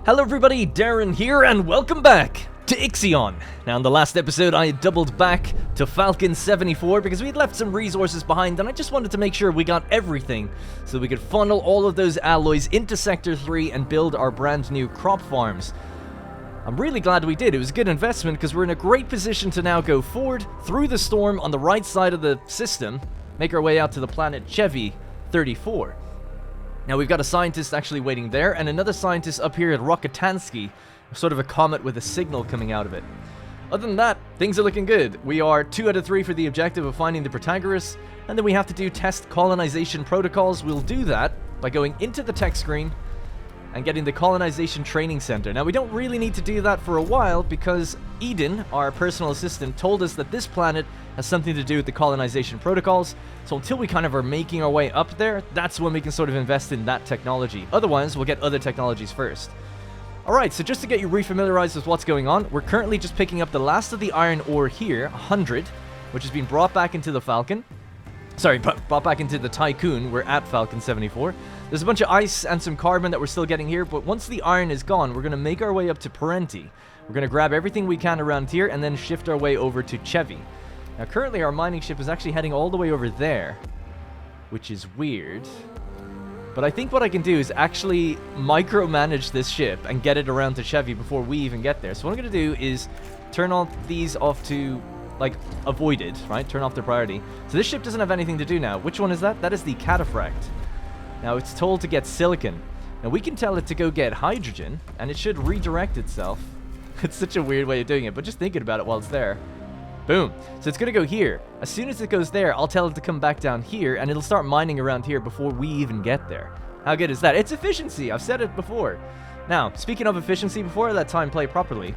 Hello everybody, Darren here, and welcome back to IXION. Now in the last episode I had doubled back to Falcon 74 because we had left some resources behind and I just wanted to make sure we got everything so we could funnel all of those alloys into Sector 3 and build our brand new crop farms. I'm really glad we did. It was a good investment because we're in a great position to now go forward through the storm on the right side of the system, make our way out to the planet Chevy 34. Now we've got a scientist actually waiting there, and another scientist up here at Rokitansky, sort of a comet with a signal coming out of it. Other than that, things are looking good. We are 2 out of 3 for the objective of finding the Protagoras, and then we have to do test colonization protocols. We'll do that by going into the tech screen and getting the colonization training center. Now we don't really need to do that for a while because Eden, our personal assistant, told us that this planet has something to do with the colonization protocols. So until we kind of are making our way up there, that's when we can sort of invest in that technology. Otherwise, we'll get other technologies first. Alright, so just to get you refamiliarized with what's going on, we're currently just picking up the last of the iron ore here, 100, which has been brought back into the Falcon. Sorry, brought back into the Tycoon. We're at Falcon 74. There's a bunch of ice and some carbon that we're still getting here, but once the iron is gone, we're going to make our way up to Parenti. We're going to grab everything we can around here and then shift our way over to Chevy. Now, currently our mining ship is actually heading all the way over there, which is weird. But I think what I can do is actually micromanage this ship and get it around to Chevy before we even get there. So what I'm going to do is turn all these off to, like, avoided, right? Turn off their priority. So this ship doesn't have anything to do now. Which one is that? That is the Cataphract. Now, it's told to get silicon. Now, we can tell it to go get hydrogen, and it should redirect itself. It's such a weird way of doing it, but just thinking about it while it's there. Boom. So it's going to go here. As soon as it goes there, I'll tell it to come back down here, and it'll start mining around here before we even get there. How good is that? It's efficiency. I've said it before. Now, speaking of efficiency, before I let time play properly,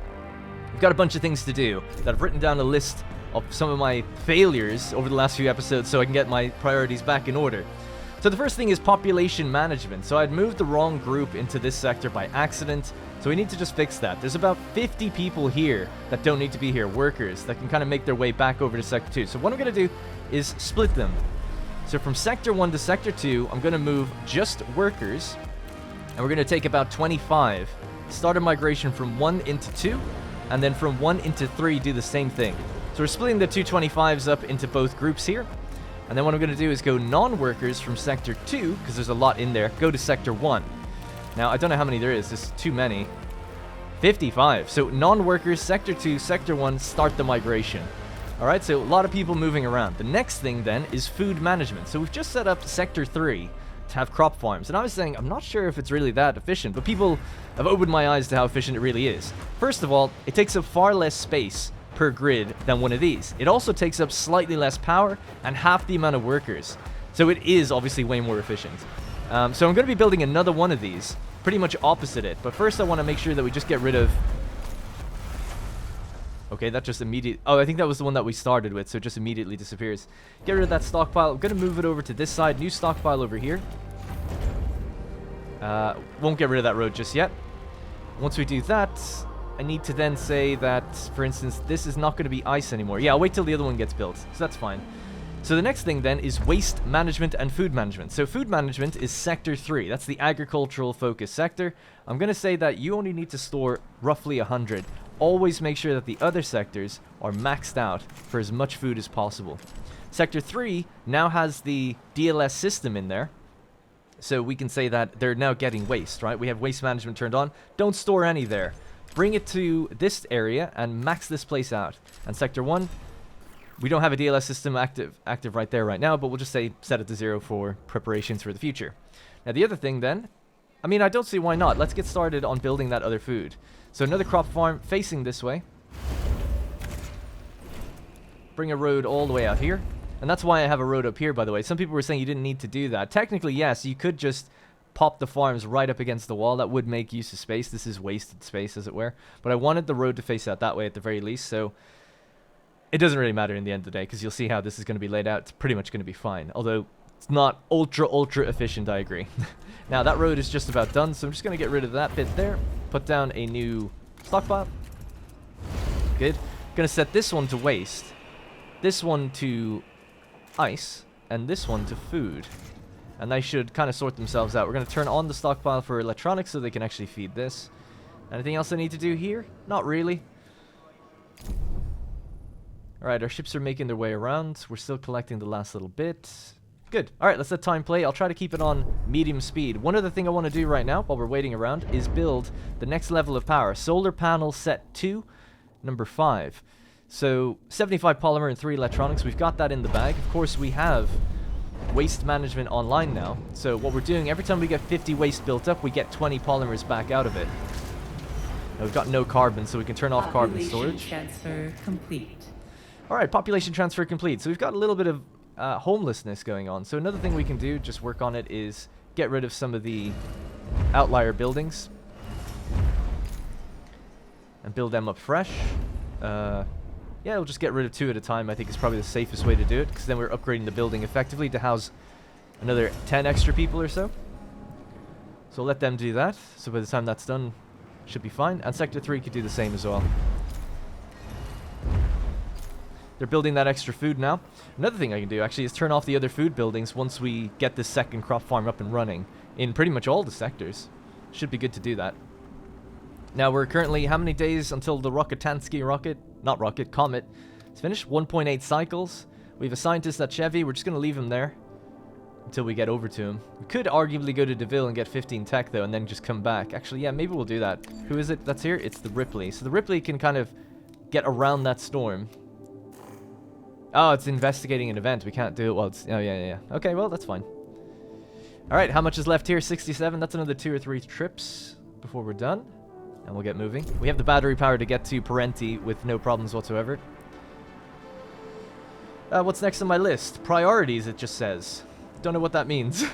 we've got a bunch of things to do that I've written down a list of some of my failures over the last few episodes so I can get my priorities back in order. So the first thing is population management. So I'd moved the wrong group into this sector by accident, so we need to just fix that. There's about 50 people here that don't need to be here, workers, that can kind of make their way back over to Sector 2. So what I'm going to do is split them. So from Sector 1 to Sector 2, I'm going to move just workers, and we're going to take about 25. Start a migration from 1 into 2, and then from 1 into 3, do the same thing. So we're splitting the 225s up into both groups here. And then what I'm going to do is go non-workers from Sector 2, because there's a lot in there, go to Sector 1. Now, I don't know how many there is. There's too many. 55. So non-workers, Sector 2, Sector 1, start the migration. Alright, so a lot of people moving around. The next thing then is food management. So we've just set up Sector 3 to have crop farms. And I was saying, I'm not sure if it's really that efficient, but people have opened my eyes to how efficient it really is. First of all, it takes up far less space per grid than one of these. It also takes up slightly less power and half the amount of workers. So it is obviously way more efficient. So I'm going to be building another one of these, pretty much opposite it. But first I want to make sure that we just get rid of... Okay, that just immediately... Oh, I think that was the one that we started with, so it just immediately disappears. Get rid of that stockpile. I'm going to move it over to this side. New stockpile over here. Won't get rid of that road just yet. Once we do that, I need to then say that, for instance, this is not going to be ice anymore. Yeah, I'll wait till the other one gets built, so that's fine. So the next thing then is waste management and food management. So food management is Sector 3. That's the agricultural focus sector. I'm going to say that you only need to store roughly 100. Always make sure that the other sectors are maxed out for as much food as possible. Sector 3 now has the DLS system in there. So we can say that they're now getting waste, right? We have waste management turned on. Don't store any there. Bring it to this area and max this place out. And Sector 1, we don't have a DLS system active right there right now, but we'll just say set it to 0 for preparations for the future. Now the other thing then, I mean, I don't see why not. Let's get started on building that other food. So another crop farm facing this way. Bring a road all the way out here. And that's why I have a road up here, by the way. Some people were saying you didn't need to do that. Technically, yes, you could just pop the farms right up against the wall. That would make use of space. This is wasted space, as it were. But I wanted the road to face out that way at the very least, so it doesn't really matter in the end of the day, because you'll see how this is going to be laid out. It's pretty much going to be fine. Although, it's not ultra efficient, I agree. Now, that road is just about done, so I'm just going to get rid of that bit there. Put down a new stockpile. Good. Going to set this one to waste. This one to ice. And this one to food. And they should kind of sort themselves out. We're going to turn on the stockpile for electronics so they can actually feed this. Anything else I need to do here? Not really. Alright, our ships are making their way around. We're still collecting the last little bit. Good. Alright, let's let time play. I'll try to keep it on medium speed. One other thing I want to do right now, while we're waiting around, is build the next level of power. Solar panel set 2, number 5. So, 75 polymer and 3 electronics. We've got that in the bag. Of course, we have waste management online now. So, what we're doing, every time we get 50 waste built up, we get 20 polymers back out of it. Now, we've got no carbon, so we can turn off carbon storage. Transfer complete. Alright, population transfer complete. So we've got a little bit of homelessness going on. So another thing we can do, just work on it, is get rid of some of the outlier buildings. And build them up fresh. Yeah, we'll just get rid of 2 at a time, I think is probably the safest way to do it. Because then we're upgrading the building effectively to house another 10 extra people or so. So let them do that. So by the time that's done, should be fine. And Sector 3 could do the same as well. They're building that extra food now. Another thing I can do, actually, is turn off the other food buildings once we get this second crop farm up and running in pretty much all the sectors. Should be good to do that. Now, we're currently, how many days until the Comet is finished? 1.8 cycles. We have a scientist at Chevy. We're just going to leave him there until we get over to him. We could arguably go to DeVille and get 15 tech, though, and then just come back. Actually, yeah, maybe we'll do that. Who is it that's here? It's the Ripley. So the Ripley can kind of get around that storm. Oh, it's investigating an event. We can't do it while it's... Oh, yeah. Okay, well, that's fine. Alright, how much is left here? 67. That's another 2 or 3 trips before we're done. And we'll get moving. We have the battery power to get to Parenti with no problems whatsoever. What's next on my list? Priorities, it just says. Don't know what that means.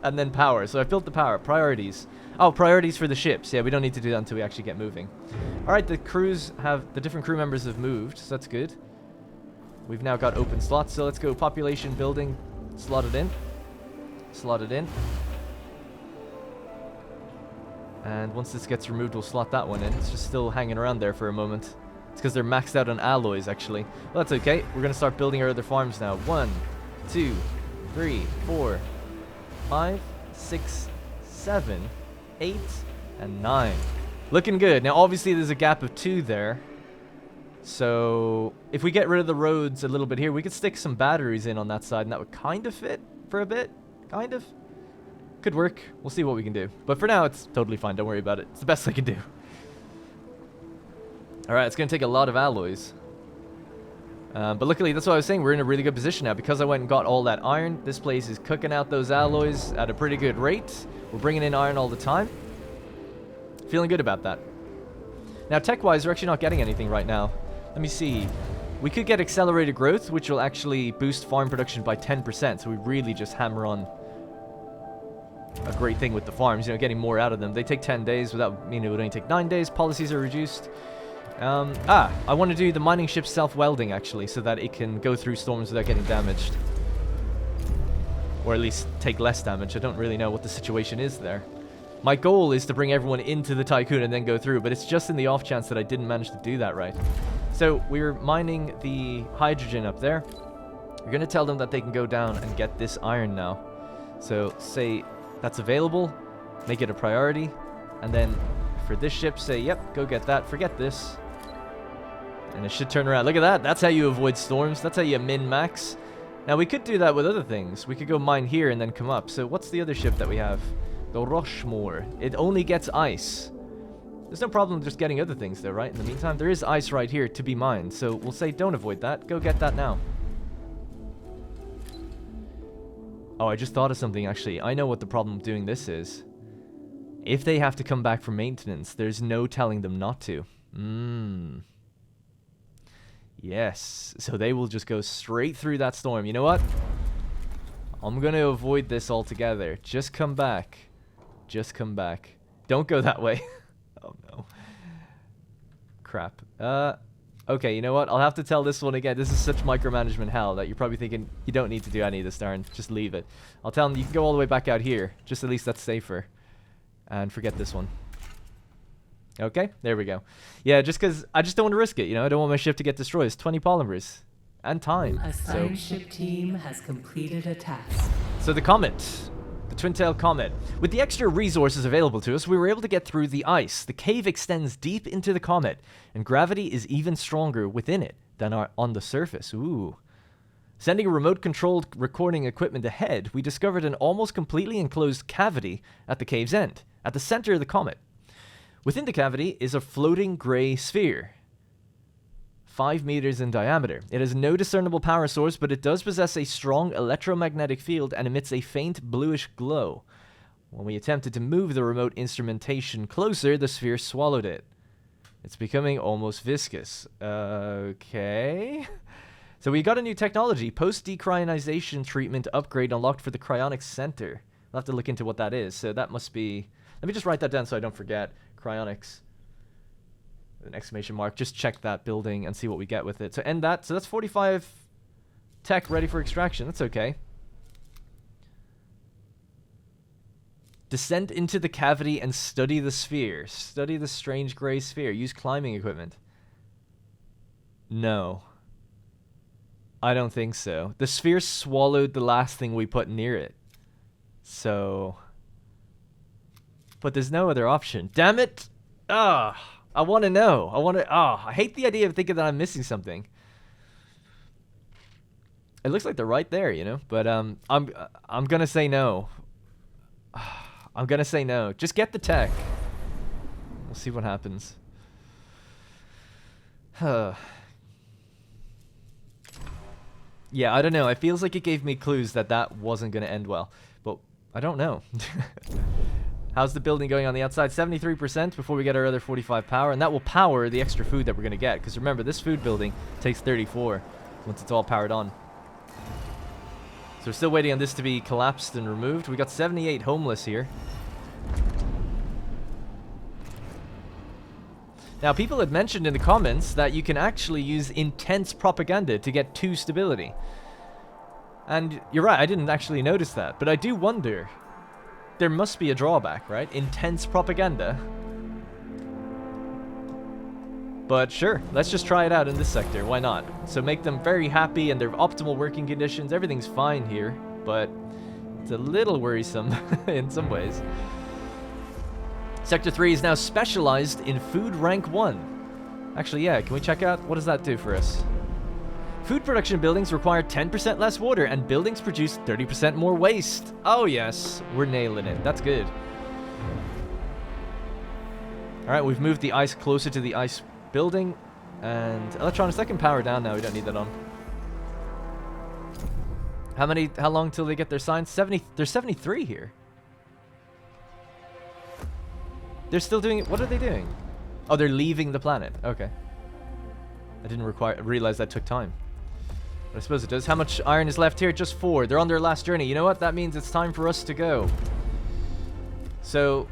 And then power. So I built the power. Priorities. Oh, priorities for the ships. Yeah, we don't need to do that until we actually get moving. Alright, the different crew members have moved, so that's good. We've now got open slots, so let's go population building, slot it in. And once this gets removed, we'll slot that one in. It's just still hanging around there for a moment. It's because they're maxed out on alloys, actually. Well, that's okay. We're going to start building our other farms now. 1, 2, 3, 4, 5, 6, 7, 8, and 9. Looking good. Now, obviously, there's a gap of 2 there. So, if we get rid of the roads a little bit here, we could stick some batteries in on that side, and that would kind of fit for a bit. Kind of. Could work. We'll see what we can do. But for now, it's totally fine. Don't worry about it. It's the best I can do. Alright, it's going to take a lot of alloys. But luckily, that's what I was saying. We're in a really good position now. Because I went and got all that iron, this place is cooking out those alloys at a pretty good rate. We're bringing in iron all the time. Feeling good about that. Now, tech-wise, we're actually not getting anything right now. Let me see. We could get accelerated growth, which will actually boost farm production by 10%. So we really just hammer on a great thing with the farms, you know, getting more out of them. They take 10 days, without meaning it would only take 9 days. Policies are reduced. I want to do the mining ship self-welding, actually, so that it can go through storms without getting damaged. Or at least take less damage. I don't really know what the situation is there. My goal is to bring everyone into the Tycoon and then go through, but it's just in the off chance that I didn't manage to do that right. So, we're mining the hydrogen up there. We're going to tell them that they can go down and get this iron now. So, say that's available, make it a priority, and then for this ship, say, yep, go get that, forget this. And it should turn around. Look at that, that's how you avoid storms, that's how you min-max. Now, we could do that with other things. We could go mine here and then come up. So, what's the other ship that we have? The Rushmore. It only gets ice. There's no problem just getting other things though, right? In the meantime, there is ice right here to be mined. So we'll say don't avoid that. Go get that now. Oh, I just thought of something actually. I know what the problem doing this is. If they have to come back for maintenance, there's no telling them not to. Yes. So they will just go straight through that storm. You know what? I'm going to avoid this altogether. Just come back. Just come back. Don't go that way. Oh no. Crap. Okay, you know what? I'll have to tell this one again. This is such micromanagement hell that you're probably thinking you don't need to do any of this, Darren. Just leave it. I'll tell them you can go all the way back out here. Just at least that's safer. And forget this one. Okay, there we go. Yeah, just because I just don't want to risk it, you know? I don't want my ship to get destroyed. It's 20 polymers. And time. Assigned ship team has completed a task. So the Comet. the Twin-Tail Comet. With the extra resources available to us, we were able to get through the ice. The cave extends deep into the comet, and gravity is even stronger within it than on the surface. Ooh. Sending a remote-controlled recording equipment ahead, we discovered an almost completely enclosed cavity at the cave's end, at the center of the comet. Within the cavity is a floating gray sphere, 5 meters in diameter. It has no discernible power source, but it does possess a strong electromagnetic field and emits a faint bluish glow. When we attempted to move the remote instrumentation closer, the sphere swallowed it. It's becoming almost viscous. Okay. So we got a new technology, post-decryonization treatment upgrade unlocked for the cryonics center. We'll have to look into what that is. So that must be... Let me just write that down so I don't forget. Cryonics. An exclamation mark. Just check that building and see what we get with it. So end that. So that's 45 tech ready for extraction. That's okay. Descend into the cavity and study the sphere. Study the strange gray sphere. Use climbing equipment. No. I don't think so. The sphere swallowed the last thing we put near it. So... But there's no other option. Damn it! Ah! I want to know. I hate the idea of thinking that I'm missing something. It looks like they're right there, you know? But I'm gonna say no. I'm gonna say no. Just get the tech. We'll see what happens. Yeah, I don't know. It feels like it gave me clues that that wasn't gonna end well. But I don't know. How's the building going on the outside? 73% before we get our other 45 power, and that will power the extra food that we're going to get. Because remember, this food building takes 34 once it's all powered on. So we're still waiting on this to be collapsed and removed. We got 78 homeless here. Now, people had mentioned in the comments that you can actually use intense propaganda to get 2 stability. And you're right, I didn't actually notice that. But I do wonder... There must be a drawback, right? Intense propaganda. But sure, let's just try it out in this sector. Why not? So make them very happy and their optimal working conditions. Everything's fine here, but it's a little worrisome in some ways. Sector 3 is now specialized in food rank 1. Actually, yeah, can we check out? What does that do for us? Food production buildings require 10% less water, and buildings produce 30% more waste. Oh yes, we're nailing it. That's good. Alright, we've moved the ice closer to the ice building. And electronics, that can power down now. We don't need that on. How long till they get their signs? 70. There's 73 here. They're still doing it. What are they doing? Oh, they're leaving the planet. Okay. I didn't realize that took time. I suppose it does. How much iron is left here? Just 4. They're on their last journey. You know what? That means it's time for us to go. So,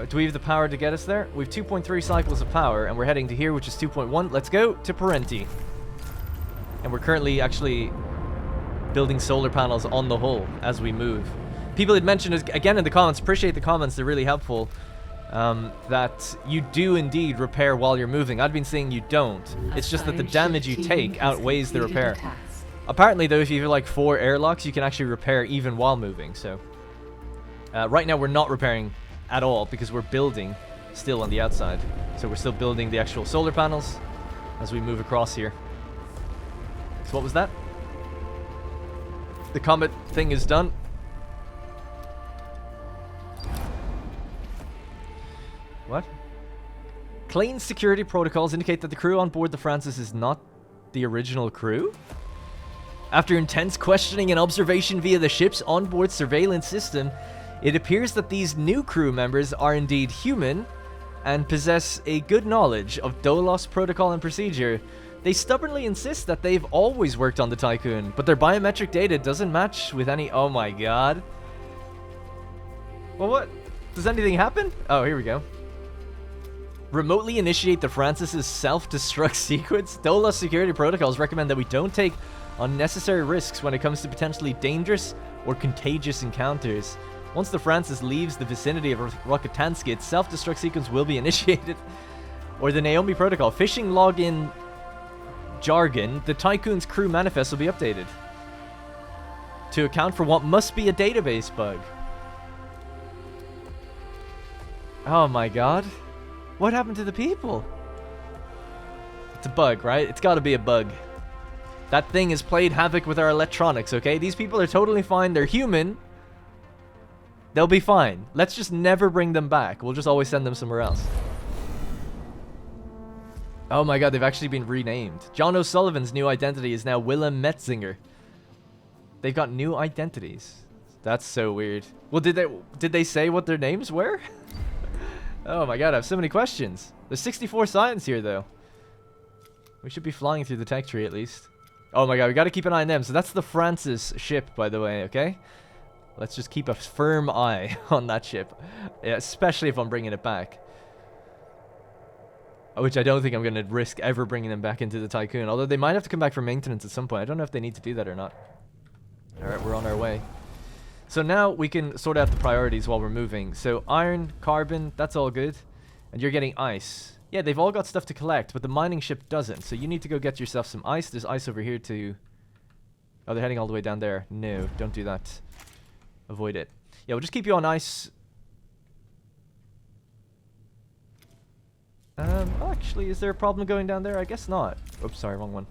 do we have the power to get us there? We have 2.3 cycles of power, and we're heading to here, which is 2.1. Let's go to Parenti. And we're currently actually building solar panels on the hull as we move. People had mentioned, again in the comments, appreciate the comments, they're really helpful, that you do indeed repair while you're moving. I've been saying you don't. It's just that the damage you take outweighs the repair. Apparently, though, if you have like 4 airlocks, you can actually repair even while moving. So, right now we're not repairing at all because we're building still on the outside. So we're still building the actual solar panels as we move across here. So what was that? The comet thing is done. What? Clayton's security protocols indicate that the crew on board the Francis is not the original crew? After intense questioning and observation via the ship's onboard surveillance system, it appears that these new crew members are indeed human and possess a good knowledge of Dolos protocol and procedure. They stubbornly insist that they've always worked on the Tycoon, but their biometric data doesn't match with any... Oh my god. Well, what? Does anything happen? Oh, here we go. Remotely initiate the Francis's self-destruct sequence. Dolos security protocols recommend that we don't take unnecessary risks when it comes to potentially dangerous or contagious encounters. Once the Francis leaves the vicinity of Rokotansk, its self-destruct sequence will be initiated. Or the Naomi protocol. Phishing login jargon, the Tycoon's crew manifest will be updated to account for what must be a database bug. Oh my god. What happened to the people? It's a bug, right? It's gotta be a bug. That thing has played havoc with our electronics, okay? These people are totally fine. They're human. They'll be fine. Let's just never bring them back. We'll just always send them somewhere else. Oh my god, they've actually been renamed. John O'Sullivan's new identity is now Willem Metzinger. They've got new identities. That's so weird. Well, did they say what their names were? Oh my god, I have so many questions. There's 64 signs here, though. We should be flying through the tech tree, at least. Oh my god, we gotta keep an eye on them. So that's the Francis ship, by the way, okay? Let's just keep a firm eye on that ship. Yeah, especially if I'm bringing it back. Which I don't think I'm gonna risk ever bringing them back into the Tycoon. Although they might have to come back for maintenance at some point. I don't know if they need to do that or not. Alright, we're on our way. So now we can sort out the priorities while we're moving. So iron, carbon, that's all good. And you're getting ice. Yeah, they've all got stuff to collect, but the mining ship doesn't. So you need to go get yourself some ice. There's ice over here too. Oh, they're heading all the way down there. No, don't do that. Avoid it. Yeah, we'll just keep you on ice. Actually, is there a problem going down there? I guess not. Oops, sorry, wrong one.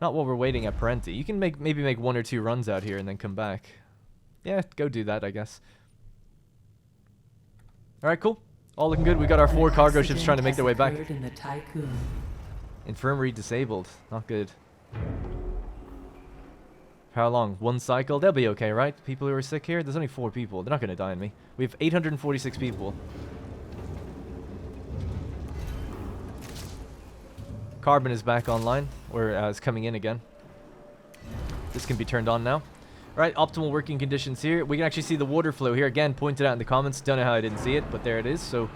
Not while we're waiting at Parenti. You can maybe make 1 or 2 runs out here and then come back. Yeah, go do that, I guess. Alright, cool. All looking good. We got our 4 cargo ships trying to make their way back. In the Tycoon. Infirmary disabled. Not good. How long? 1 cycle? They'll be okay, right? People who are sick here? There's only 4 people. They're not going to die on me. We have 846 people. Carbon is back online, or is coming in again. This can be turned on now. Right, optimal working conditions here. We can actually see the water flow here. Again, pointed out in the comments. Don't know how I didn't see it, but there it is. So,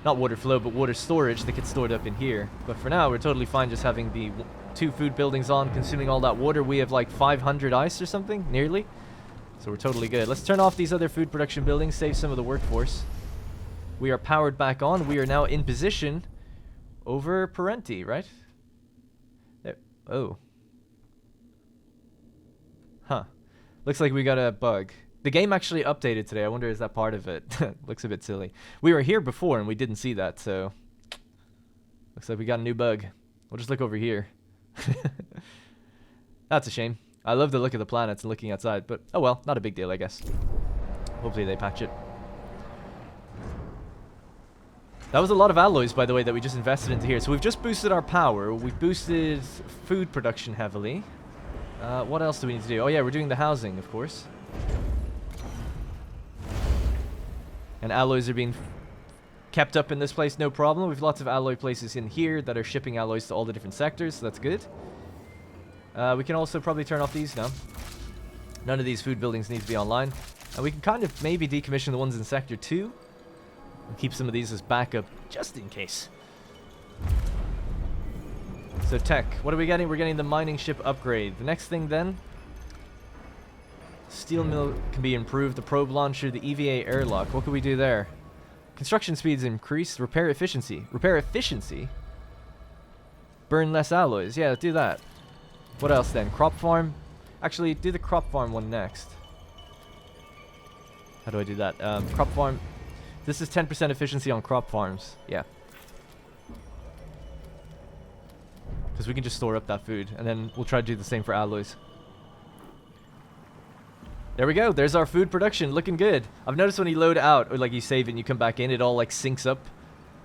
not water flow, but water storage that gets stored up in here. But for now, we're totally fine just having the 2 food buildings on, consuming all that water. We have like 500 ice or something, nearly. So we're totally good. Let's turn off these other food production buildings, save some of the workforce. We are powered back on. We are now in position over Parenti, right? There. Oh. Huh. Looks like we got a bug. The game actually updated today. I wonder, is that part of it? Looks a bit silly. We were here before and we didn't see that, so... Looks like we got a new bug. We'll just look over here. That's a shame. I love the look of the planets and looking outside, but oh well, not a big deal, I guess. Hopefully they patch it. That was a lot of alloys, by the way, that we just invested into here. So we've just boosted our power. We've boosted food production heavily. What else do we need to do? Oh yeah, we're doing the housing, of course. And alloys are being kept up in this place, no problem. We've lots of alloy places in here that are shipping alloys to all the different sectors, so that's good. We can also probably turn off these now. None of these food buildings need to be online. And we can kind of maybe decommission the ones in Sector 2. And keep some of these as backup, just in case. So tech, what are we getting? We're getting the mining ship upgrade. The next thing then, steel mill can be improved, the probe launcher, the EVA airlock. What can we do there? Construction speeds increased, repair efficiency. Repair efficiency? Burn less alloys. Yeah, do that. What else then? Crop farm? Actually, do the crop farm one next. How do I do that? Crop farm. This is 10% efficiency on crop farms. Yeah. Because we can just store up that food. And then we'll try to do the same for alloys. There we go. There's our food production. Looking good. I've noticed when you load out, or like you save it and you come back in, it all like syncs up.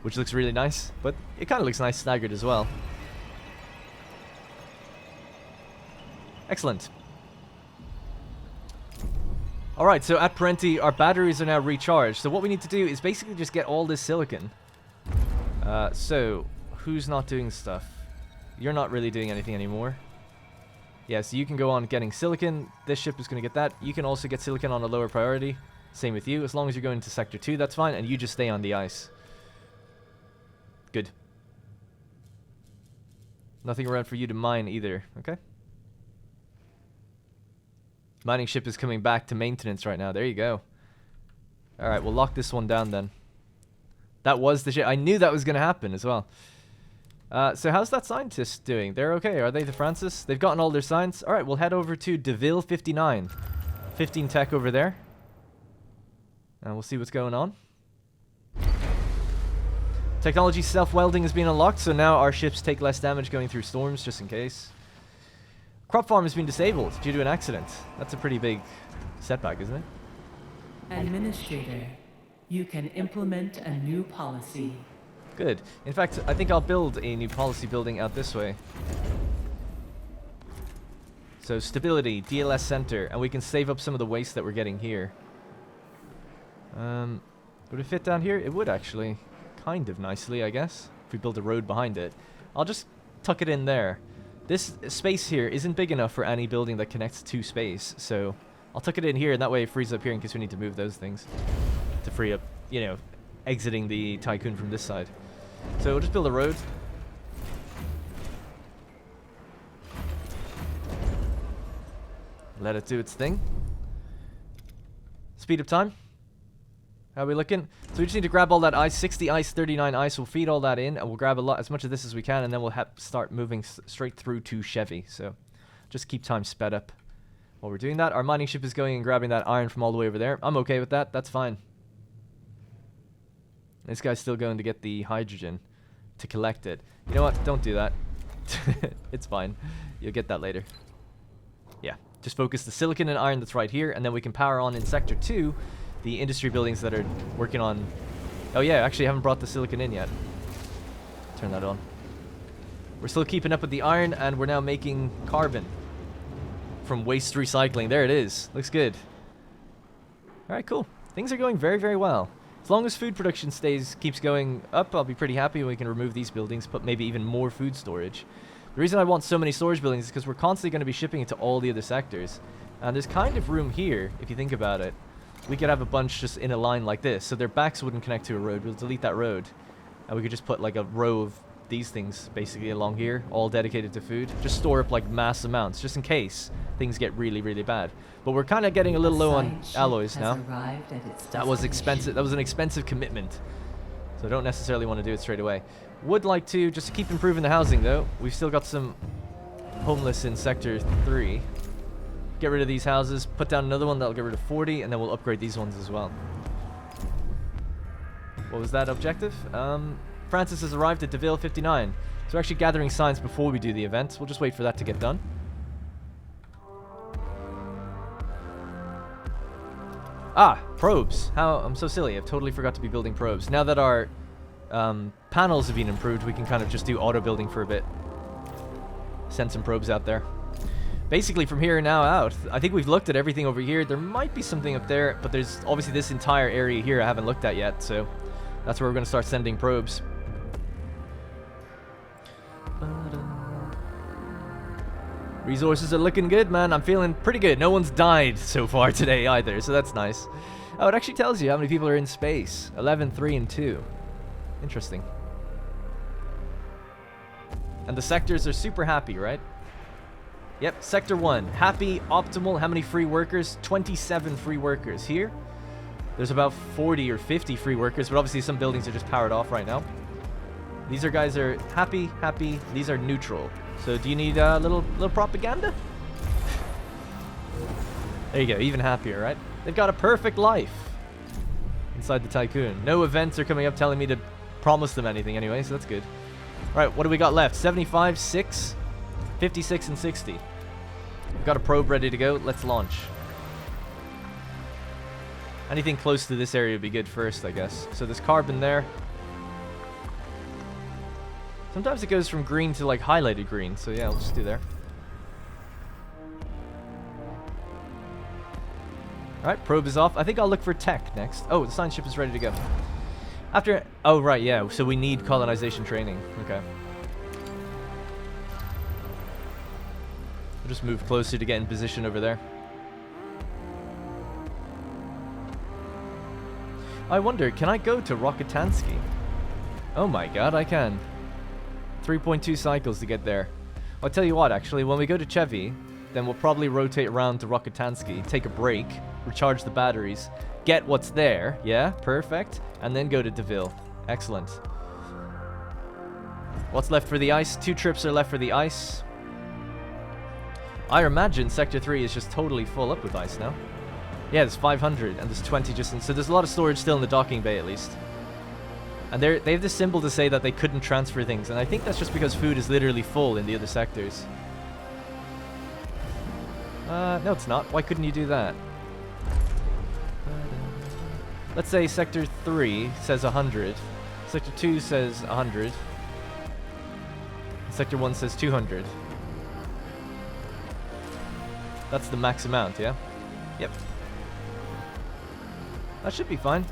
Which looks really nice. But it kind of looks nice staggered as well. Excellent. Alright, so at Parenti, our batteries are now recharged. So what we need to do is basically just get all this silicon. So, who's not doing stuff? You're not really doing anything anymore. Yeah, so you can go on getting silicon. This ship is going to get that. You can also get silicon on a lower priority. Same with you. As long as you're going to Sector 2, that's fine. And you just stay on the ice. Good. Nothing around for you to mine either. Okay. Mining ship is coming back to maintenance right now. There you go. Alright, we'll lock this one down then. That was the ship. I knew that was going to happen as well. So how's that scientist doing? They're okay. Are they the Francis? They've gotten all their signs. Alright, we'll head over to DeVille 59. 15 tech over there. And we'll see what's going on. Technology self-welding has been unlocked, so now our ships take less damage going through storms, just in case. Crop farm has been disabled due to an accident. That's a pretty big setback, isn't it? Administrator, you can implement a new policy. Good. In fact, I think I'll build a new policy building out this way. So stability, DLS center, and we can save up some of the waste that we're getting here. Would it fit down here? It would actually. Kind of nicely, I guess, if we build a road behind it. I'll just tuck it in there. This space here isn't big enough for any building that connects to space, so I'll tuck it in here, and that way it frees up here in case we need to move those things. To free up, you know, exiting the Tycoon from this side. So we'll just build a road. Let it do its thing. Speed up time. How are we looking? So we just need to grab all that ice. 60 ice, 39 ice. We'll feed all that in, and we'll grab as much of this as we can, and then we'll start moving straight through to Chevy. So just keep time sped up while we're doing that. Our mining ship is going and grabbing that iron from all the way over there. I'm okay with that. That's fine. This guy's still going to get the hydrogen to collect it. You know what? Don't do that. It's fine. You'll get that later. Yeah. Just focus the silicon and iron that's right here, and then we can power on in Sector 2 the industry buildings that are working on... Oh yeah, actually I haven't brought the silicon in yet. Turn that on. We're still keeping up with the iron, and we're now making carbon from waste recycling. There it is. Looks good. Alright, cool. Things are going very, very well. As long as food production keeps going up, I'll be pretty happy when we can remove these buildings, put maybe even more food storage. The reason I want so many storage buildings is because we're constantly going to be shipping it to all the other sectors. And there's kind of room here, if you think about it. We could have a bunch just in a line like this, so their backs wouldn't connect to a road. We'll delete that road, and we could just put like a row of these things basically along here, all dedicated to food. Just store up like mass amounts, just in case things get really, really bad. But we're kind of getting a little low on alloys now. That was expensive. That was an expensive commitment, so I don't necessarily want to do it straight away. Would like to, just to keep improving the housing though. We've still got some homeless in Sector 3. Get rid of these houses, put down another one that'll get rid of 40, and then we'll upgrade these ones as well. What was that objective? Francis has arrived at DeVille 59. So we're actually gathering signs before we do the event. We'll just wait for that to get done. Ah, probes. How I'm so silly. I've totally forgot to be building probes. Now that our panels have been improved, we can kind of just do auto building for a bit. Send some probes out there. Basically from here now out, I think we've looked at everything over here. There might be something up there, but there's obviously this entire area here I haven't looked at yet, so that's where we're going to start sending probes. Resources are looking good, man. I'm feeling pretty good. No one's died so far today either, so that's nice. Oh, it actually tells you how many people are in space. 11, 3, and 2. Interesting. And the sectors are super happy, right? Yep, Sector 1. Happy, optimal. How many free workers? 27 free workers. Here, there's about 40 or 50 free workers, but obviously some buildings are just powered off right now. These guys are happy, happy. These are neutral. So do you need a little propaganda? There you go, even happier, right? They've got a perfect life inside the Tycoon. No events are coming up telling me to promise them anything anyway, so that's good. All right, what do we got left? 75, 6, 56, and 60. We've got a probe ready to go. Let's launch. Anything close to this area would be good first, I guess. So there's carbon there. Sometimes it goes from green to like highlighted green, so yeah, we'll just do there. Alright, probe is off. I think I'll look for tech next. Oh, the science ship is ready to go. After... Oh, right, yeah, so we need colonization training. Okay. We'll just move closer to get in position over there. I wonder, can I go to Rokitansky? Oh my god, I can. 3.2 cycles to get there. I'll tell you what, actually, when we go to Chevy, then we'll probably rotate around to Rokitansky, take a break, recharge the batteries, get what's there, yeah, perfect, and then go to DeVille. Excellent. What's left for the ice? 2 trips are left for the ice. I imagine Sector 3 is just totally full up with ice now. Yeah, there's 500, and there's 20 just in... So there's a lot of storage still in the docking bay, at least. And they have this symbol to say that they couldn't transfer things, and I think that's just because food is literally full in the other sectors. No, it's not. Why couldn't you do that? Let's say Sector 3 says 100. Sector 2 says 100. Sector 1 says 200. That's the max amount, yeah? Yep. That should be fine.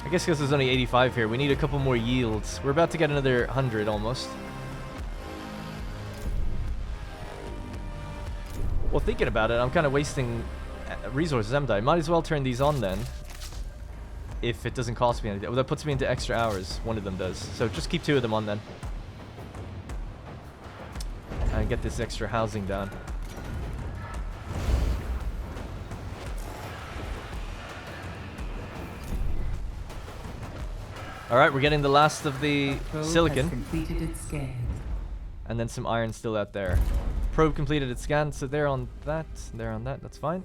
I guess because there's only 85 here, we need a couple more yields. We're about to get another 100 almost. Well, thinking about it, I'm kind of wasting resources, haven't I? Might as well turn these on then. If it doesn't cost me anything. Well, that puts me into extra hours. One of them does. So just keep 2 of them on then. And get this extra housing down. Alright, we're getting the last of the silicon. Completed its scan. And then some iron still out there. Probe completed its scan, so they're on that, they're on that, that's fine.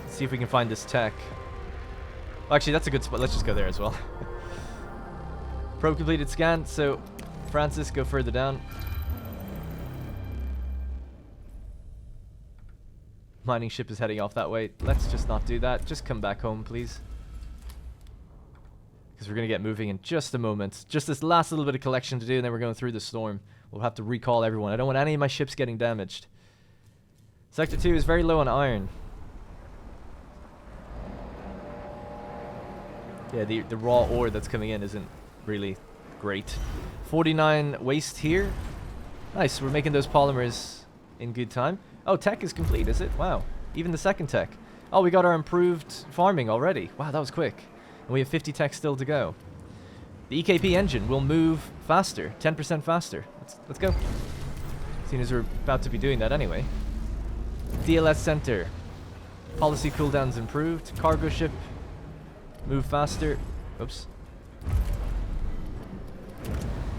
Let's see if we can find this tech. Well, actually, that's a good spot. Let's just go there as well. Probe completed scan, so Francis, go further down. Mining ship is heading off that way. Let's just not do that. Just come back home, please. Because we're going to get moving in just a moment. Just this last little bit of collection to do, and then we're going through the storm. We'll have to recall everyone. I don't want any of my ships getting damaged. Sector 2 is very low on iron. Yeah, the raw ore that's coming in isn't really great. 49 waste here. Nice, we're making those polymers in good time. Oh, tech is complete, is it? Wow. Even the second tech. Oh, we got our improved farming already. Wow, that was quick. And we have 50 tech still to go. The EKP engine will move faster, 10% faster. Let's go. Seeing as we're about to be doing that anyway. DLS center. Policy cooldowns improved. Cargo ship. Move faster. Oops.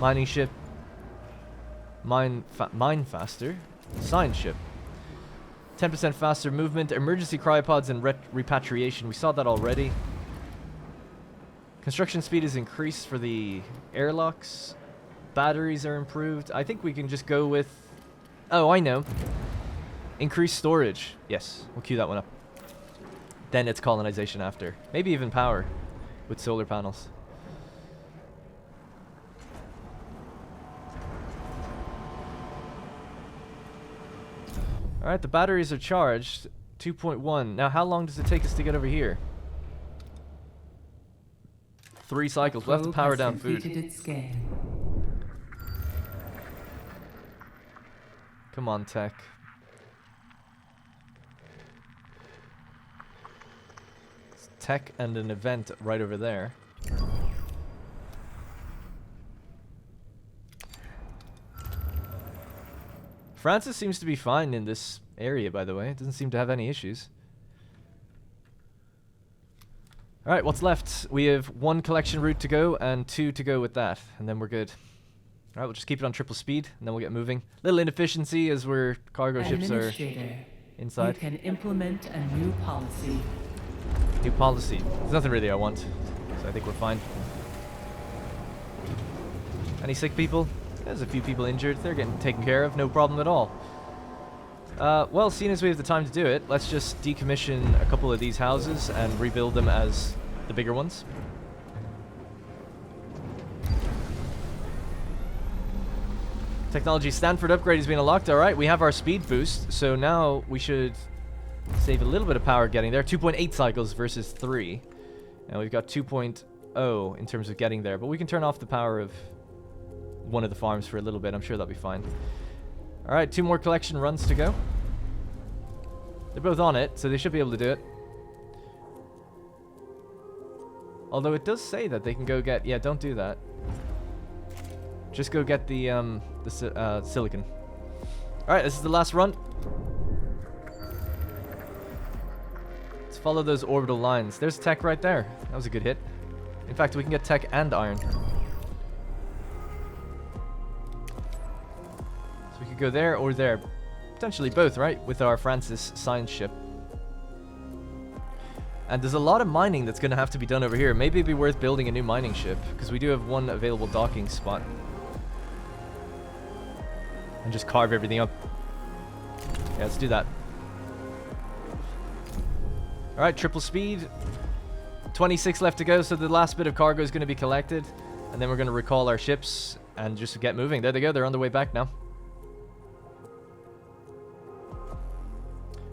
Mining ship. Mine faster. Science ship. 10% faster movement. Emergency cryopods and repatriation. We saw that already. Construction speed is increased for the airlocks. Batteries are improved. I think we can just go with... Oh, I know. Increased storage. Yes, we'll queue that one up. Then it's colonization after. Maybe even power with solar panels. Alright, the batteries are charged. 2.1. Now, how long does it take us to get over here? 3 cycles. We'll have to power down food. Come on, tech. It's tech and an event right over there. Francis seems to be fine in this area, by the way. It doesn't seem to have any issues. Alright, what's left? We have 1 collection route to go and 2 to go with that, and then we're good. Alright, we'll just keep it on triple speed, and then we'll get moving. Little inefficiency as we're cargo ships are inside. You can implement a new policy. New policy. There's nothing really I want, so I think we're fine. Any sick people? There's a few people injured. They're getting taken care of. No problem at all. Well, seeing as we have the time to do it, let's just decommission a couple of these houses and rebuild them as the bigger ones. Technology Stanford upgrade has been unlocked. Alright, we have our speed boost, so now we should save a little bit of power getting there. 2.8 cycles versus 3. And we've got 2.0 in terms of getting there, but we can turn off the power of one of the farms for a little bit. I'm sure that'll be fine. Alright, 2 more collection runs to go. They're both on it, so they should be able to do it. Although it does say that they can go get... Yeah, don't do that. Just go get the silicon. Alright, this is the last run. Let's follow those orbital lines. There's tech right there. That was a good hit. In fact, we can get tech and iron. could go there or there. Potentially both, right? With our Francis science ship. And there's a lot of mining that's going to have to be done over here. Maybe it'd be worth building a new mining ship, because we do have one available docking spot. And just carve everything up. Yeah, let's do that. Alright, triple speed. 26 left to go, so the last bit of cargo is going to be collected. And then we're going to recall our ships and just get moving. There they go, they're on the way back now.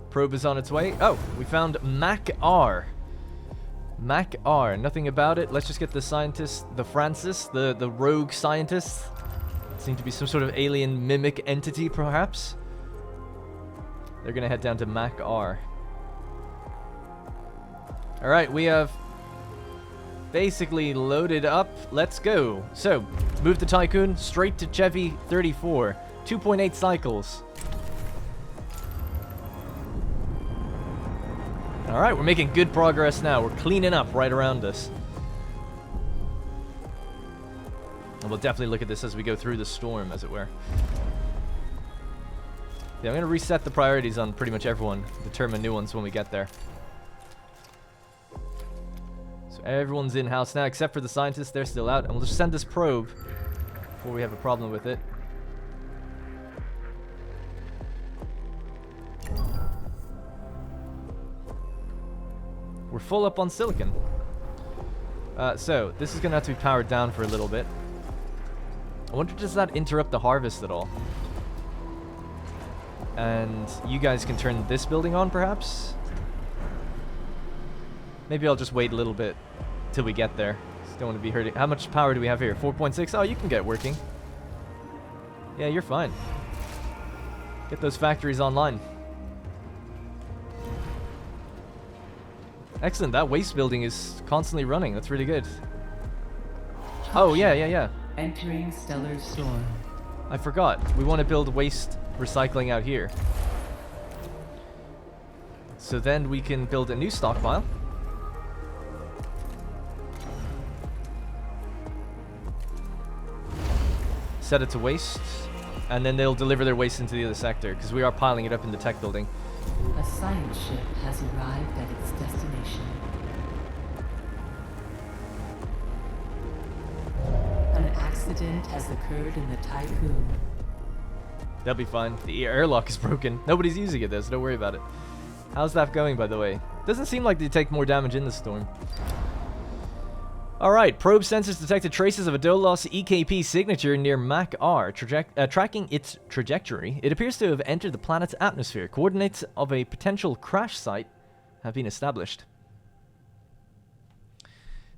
Probe is on its way. Oh, we found Mac R. Mac R. Nothing about it. Let's just get the scientist, the Francis, the rogue scientist. Seem to be some sort of alien mimic entity, perhaps. They're gonna head down to Mac R. All right, we have basically loaded up. Let's go. So, move the Tycoon straight to Chevy 34. 2.8 cycles. Alright, we're making good progress now. We're cleaning up right around us. And we'll definitely look at this as we go through the storm, as it were. Yeah, I'm going to reset the priorities on pretty much everyone. Determine new ones when we get there. So everyone's in-house now, except for the scientists. They're still out. And we'll just send this probe before we have a problem with it. We're full up on silicon. So, this is going to have to be powered down for a little bit. I wonder, does that interrupt the harvest at all? And you guys can turn this building on, perhaps? Maybe I'll just wait a little bit till we get there. Just don't want to be hurting. How much power do we have here? 4.6? Oh, you can get it working. Yeah, you're fine. Get those factories online. Excellent, that waste building is constantly running. That's really good. Oh, yeah. Entering stellar storm. I forgot. We want to build waste recycling out here. So then we can build a new stockpile. Set it to waste. And then they'll deliver their waste into the other sector, because we are piling it up in the tech building. A science ship has arrived at its destination. An accident has occurred in the Tycoon. They'll be fine. The airlock is broken. Nobody's using it though, so don't worry about it. How's that going, by the way? Doesn't seem like they take more damage in the storm. Alright, probe sensors detected traces of a Dolos EKP signature near Mac R, tracking its trajectory. It appears to have entered the planet's atmosphere. Coordinates of a potential crash site have been established.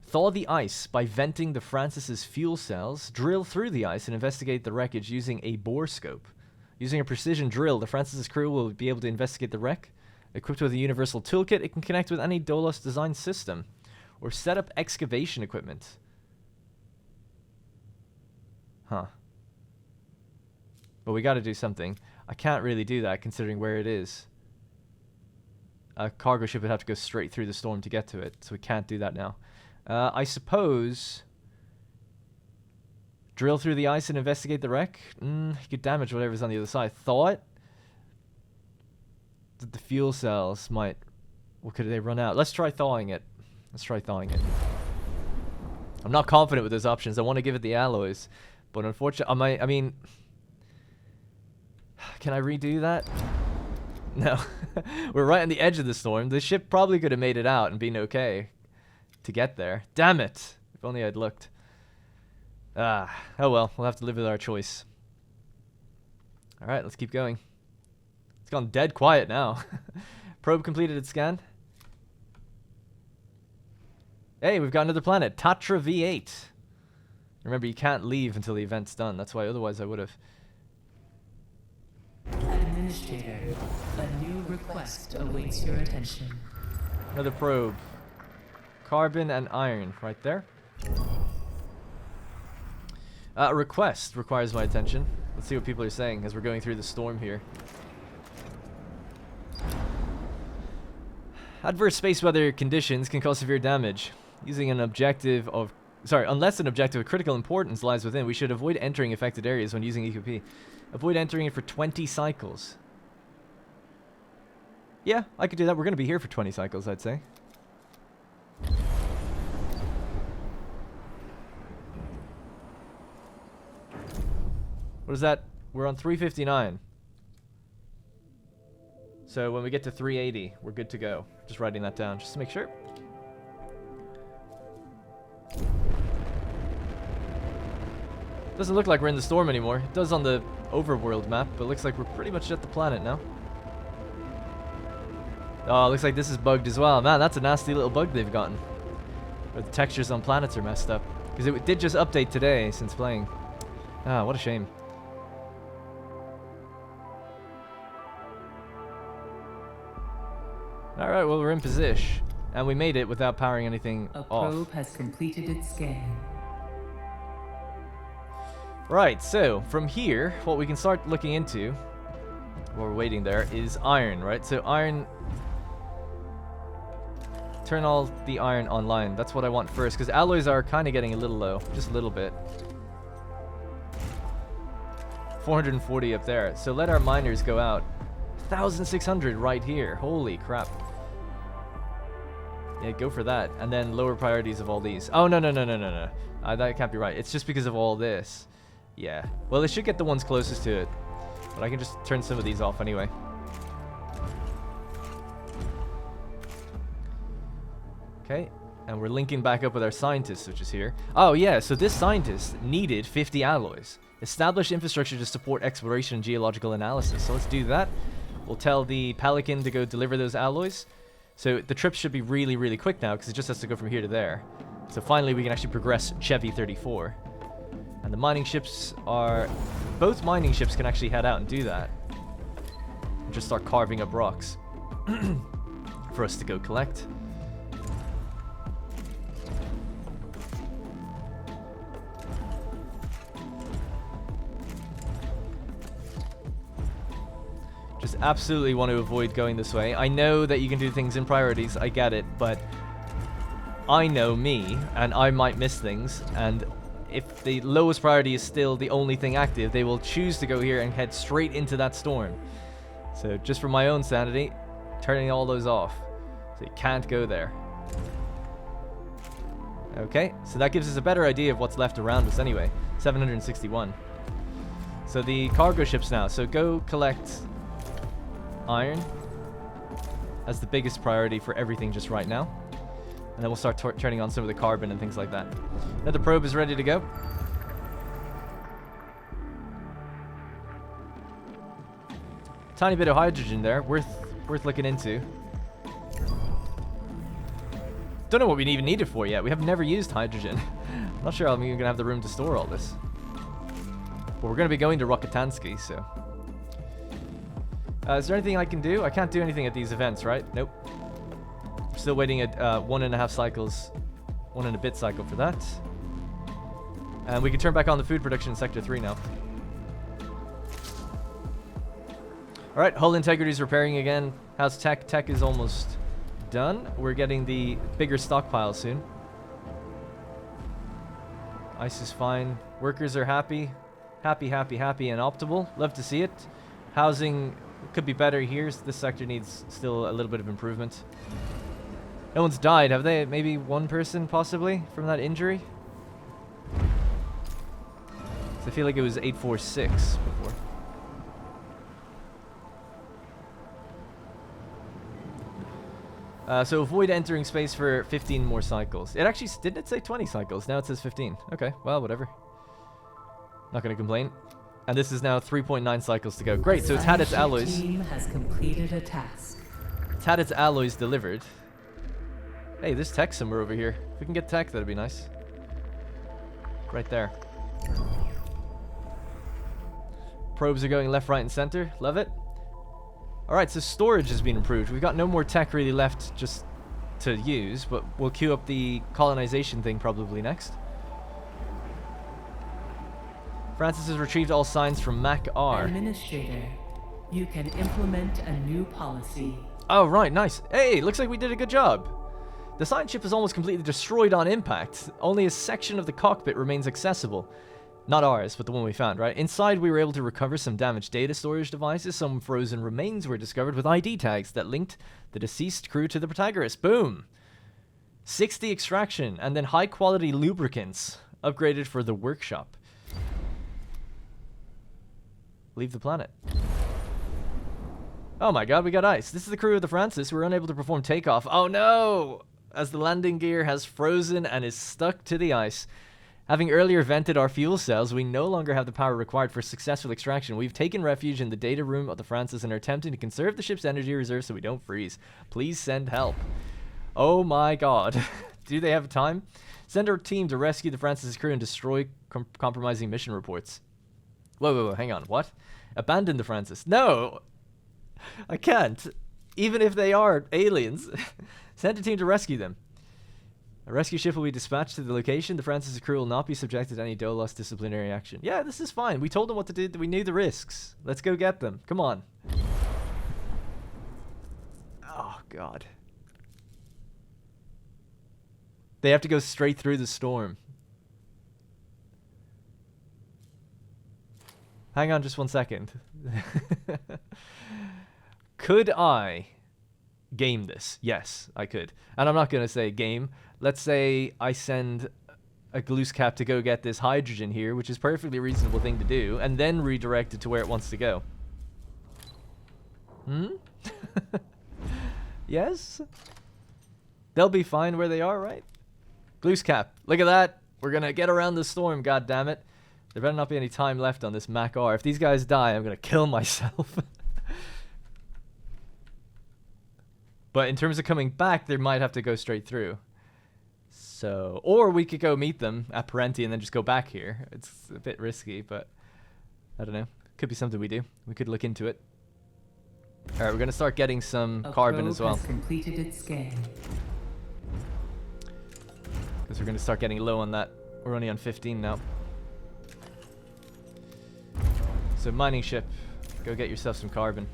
Thaw the ice by venting the Francis's fuel cells. Drill through the ice and investigate the wreckage using a bore scope. Using a precision drill, the Francis's crew will be able to investigate the wreck. Equipped with a universal toolkit, it can connect with any Dolos design system. Or set up excavation equipment. Huh. But we gotta do something. I can't really do that considering where it is. A cargo ship would have to go straight through the storm to get to it, so we can't do that now. I suppose... drill through the ice and investigate the wreck? You could damage whatever's on the other side. Thought that the fuel cells might... well, could they run out? Let's try thawing it. Let's try thawing it. I'm not confident with those options. I want to give it the alloys. But unfortunately, I mean... can I redo that? No. We're right on the edge of the storm. The ship probably could have made it out and been okay to get there. Damn it! If only I'd looked. Oh well. We'll have to live with our choice. Alright, let's keep going. It's gone dead quiet now. Probe completed its scan. Hey, we've got another planet, Tatra V8. Remember, you can't leave until the event's done. That's why otherwise I would have. Administrator, a new request awaits your attention. Another probe. Carbon and iron, right there. A request requires my attention. Let's see what people are saying as we're going through the storm here. Adverse space weather conditions can cause severe damage. Using an objective of Sorry, unless an objective of critical importance lies within, we should avoid entering affected areas when using EQP. Avoid entering it for 20 cycles. Yeah, I could do that. We're going to be here for 20 cycles, I'd say. What is that? We're on 359. So when we get to 380, we're good to go. Just writing that down, just to make sure. Doesn't look like we're in the storm anymore. It does on the overworld map, but looks like we're pretty much at the planet now. Oh, looks like this is bugged as well. Man, that's a nasty little bug they've gotten. Where the textures on planets are messed up. Because it did just update today since playing. Ah, what a shame. Alright, well, we're in position. And we made it without powering anything off. A probe has completed its scan. Right, so from here, what we can start looking into while we're waiting there is iron, right? So iron, turn all the iron online. That's what I want first, because alloys are kind of getting a little low, just a little bit. 440 up there. So let our miners go out. 1,600 right here. Holy crap. Yeah, go for that. And then lower priorities of all these. Oh, no. That can't be right. It's just because of all this. Yeah. Well, it should get the ones closest to it. But I can just turn some of these off anyway. Okay. And we're linking back up with our scientist, which is here. Oh, yeah. So this scientist needed 50 alloys. Establish infrastructure to support exploration and geological analysis. So let's do that. We'll tell the Pelican to go deliver those alloys. So the trip should be really, really quick now, because it just has to go from here to there. So finally we can actually progress Chevy 34. And the mining ships are... Both mining ships can actually head out and do that. And just start carving up rocks. For us to go collect. Just absolutely want to avoid going this way. I know that you can do things in priorities, I get it, but I know me, and I might miss things, and if the lowest priority is still the only thing active, they will choose to go here and head straight into that storm. So just for my own sanity, turning all those off. So you can't go there. Okay, so that gives us a better idea of what's left around us anyway. 761. So the cargo ships now, so go collect iron as the biggest priority for everything just right now, and then we'll start turning on some of the carbon and things like that. Now the probe is ready to go. Tiny bit of hydrogen there, worth looking into. Don't know what we even need it for yet. We have never used hydrogen. I'm not sure I'm even gonna have the room to store all this, but we're gonna be going to Rokitansky, so is there anything I can do? I can't do anything at these events, right? Nope. We're still waiting at 1.5 cycles, 1 and a bit cycle for that. And we can turn back on the food production in Sector 3 now. Alright, hull integrity is repairing again. How's tech? Tech is almost done. We're getting the bigger stockpile soon. Ice is fine. Workers are happy. Happy and optimal. Love to see it. Housing could be better here. This sector needs still a little bit of improvement. No one's died, have they? Maybe one person, possibly, from that injury? So I feel like it was 846 before. So avoid entering space for 15 more cycles. It actually, didn't it say 20 cycles? Now it says 15. Okay, well, whatever. Not gonna complain. And this is now 3.9 cycles to go. Great, so it's had its alloys. Team has completed a task. It's had its alloys delivered. Hey, there's tech somewhere over here. If we can get tech, that'd be nice. Right there. Probes are going left, right, and center. Love it. Alright, so storage has been improved. We've got no more tech really left just to use, but we'll queue up the colonization thing probably next. Francis has retrieved all signs from Mac R. Administrator, you can implement a new policy. Oh, right, nice. Hey, looks like we did a good job. The science ship is almost completely destroyed on impact. Only a section of the cockpit remains accessible. Not ours, but the one we found, right? Inside, we were able to recover some damaged data storage devices. Some frozen remains were discovered with ID tags that linked the deceased crew to the Protagoras. Boom! 60 extraction, and then high-quality lubricants upgraded for the workshop. Leave the planet. Oh my god, we got ice. This is the crew of the Francis. We're unable to perform takeoff. Oh no! As the landing gear has frozen and is stuck to the ice. Having earlier vented our fuel cells, we no longer have the power required for successful extraction. We've taken refuge in the data room of the Francis and are attempting to conserve the ship's energy reserve so we don't freeze. Please send help. Oh my god. Do they have time? Send our team to rescue the Francis' crew and destroy compromising mission reports. Whoa, hang on. What? Abandon the Francis. No! I can't. Even if they are aliens. Send a team to rescue them. A rescue ship will be dispatched to the location. The Francis' crew will not be subjected to any Dolos disciplinary action. Yeah, this is fine. We told them what to do. We knew the risks. Let's go get them. Come on. Oh, God. They have to go straight through the storm. Hang on just 1 second. Could I game this? Yes, I could. And I'm not going to say game. Let's say I send a Gloose Cap to go get this hydrogen here, which is a perfectly reasonable thing to do, and then redirect it to where it wants to go. Yes? They'll be fine where they are, right? Gloose Cap, look at that. We're going to get around the storm, goddammit. There better not be any time left on this Mac R. If these guys die, I'm going to kill myself. But in terms of coming back, they might have to go straight through. So, or we could go meet them at Parenti and then just go back here. It's a bit risky, but I don't know. Could be something we do. We could look into it. All right, we're going to start getting some carbon as well. Has completed its scan. Because we're going to start getting low on that. We're only on 15 now. So mining ship, go get yourself some carbon.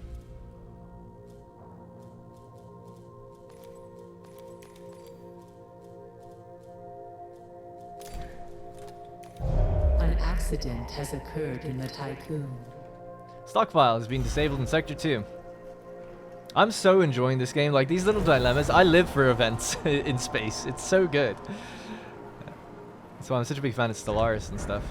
An accident has occurred in the Tycoon. Stockpile has been disabled in Sector 2. I'm so enjoying this game. Like, these little dilemmas. I live for events in space. It's so good. That's why I'm such a big fan of Stellaris and stuff.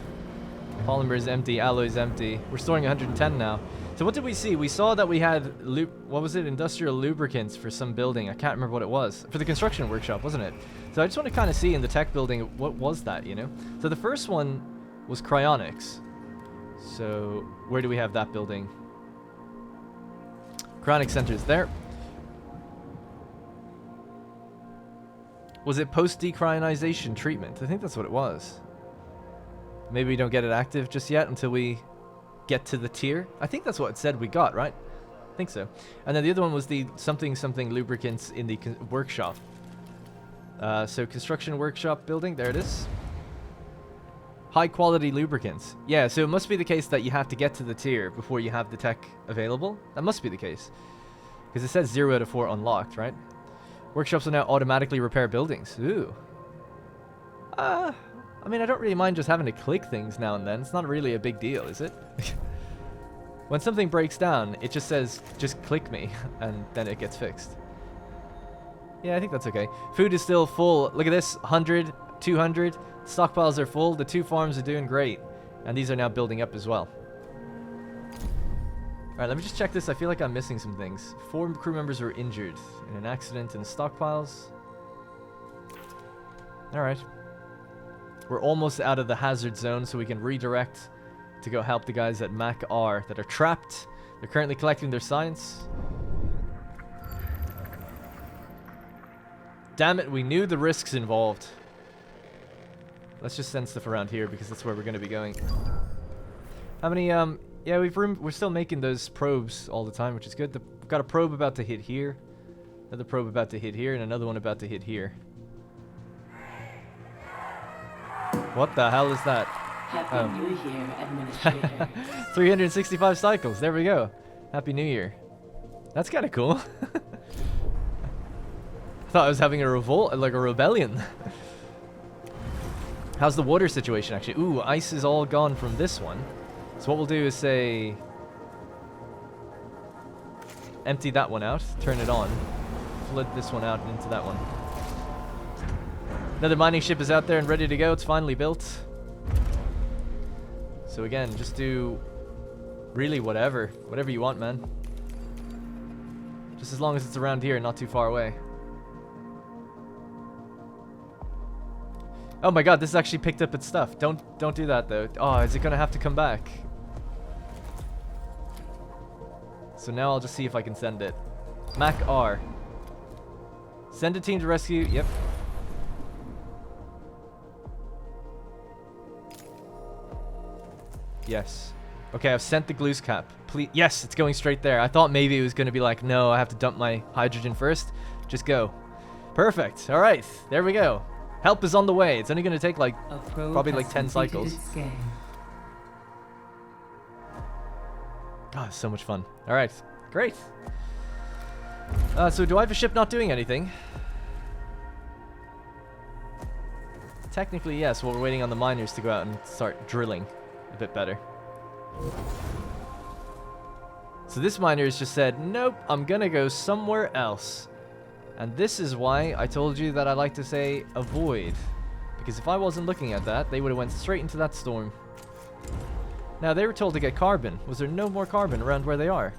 Polymer is empty, alloy is empty. We're storing 110 now. So what did we see? We saw that we had, what was it? Industrial lubricants for some building. I can't remember what it was. For the construction workshop, wasn't it? So I just want to kind of see in the tech building, what was that, you know? So the first one was cryonics. So where do we have that building? Cryonic centers there. Was it post-decryonization treatment? I think that's what it was. Maybe we don't get it active just yet until we get to the tier. I think that's what it said we got, right? I think so. And then the other one was the something lubricants in the workshop. So construction workshop building, there it is. High quality lubricants. Yeah, so it must be the case that you have to get to the tier before you have the tech available. That must be the case. Because it says 0 out of 4 unlocked, right? Workshops will now automatically repair buildings. Ooh. I mean, I don't really mind just having to click things now and then. It's not really a big deal, is it? When something breaks down, it just says, just click me, and then it gets fixed. Yeah, I think that's okay. Food is still full. Look at this, 100, 200. Stockpiles are full. The 2 farms are doing great. And these are now building up as well. Alright, let me just check this. I feel like I'm missing some things. 4 crew members were injured in an accident in the stockpiles. Alright. We're almost out of the hazard zone, so we can redirect to go help the guys at Mac R that are trapped. They're currently collecting their science. Damn it, we knew the risks involved. Let's just send stuff around here because that's where we're going to be going. How many, yeah, we're still making those probes all the time, which is good. We've got a probe about to hit here, another probe about to hit here, and another one about to hit here. What the hell is that? Happy New Year, Administrator. 365 cycles. There we go. Happy New Year. That's kind of cool. Thought I was having a revolt, like a rebellion. How's the water situation, actually? Ooh, ice is all gone from this one. So what we'll do is say... empty that one out, turn it on. Flood this one out into that one. Another mining ship is out there and ready to go. It's finally built. So again, just do really whatever you want, man. Just as long as it's around here, not too far away. Oh my god, this actually picked up its stuff. Don't do that though. Oh, is it gonna have to come back? So now I'll just see if I can send it. Mac R. Send a team to rescue. Yep. Yes. Okay, I've sent the glue cap. Please. Yes, it's going straight there. I thought maybe it was going to be like, no, I have to dump my hydrogen first. Just go. Perfect. All right. There we go. Help is on the way. It's only going to take like probably like 10 cycles. God, it's so much fun. All right. Great. So do I have a ship not doing anything? Technically, yes. Well, we're waiting on the miners to go out and start drilling a bit better. So this miner has just said, nope, I'm gonna go somewhere else. And this is why I told you that I like to say avoid. Because if I wasn't looking at that, they would have went straight into that storm. Now, they were told to get carbon. Was there no more carbon around where they are?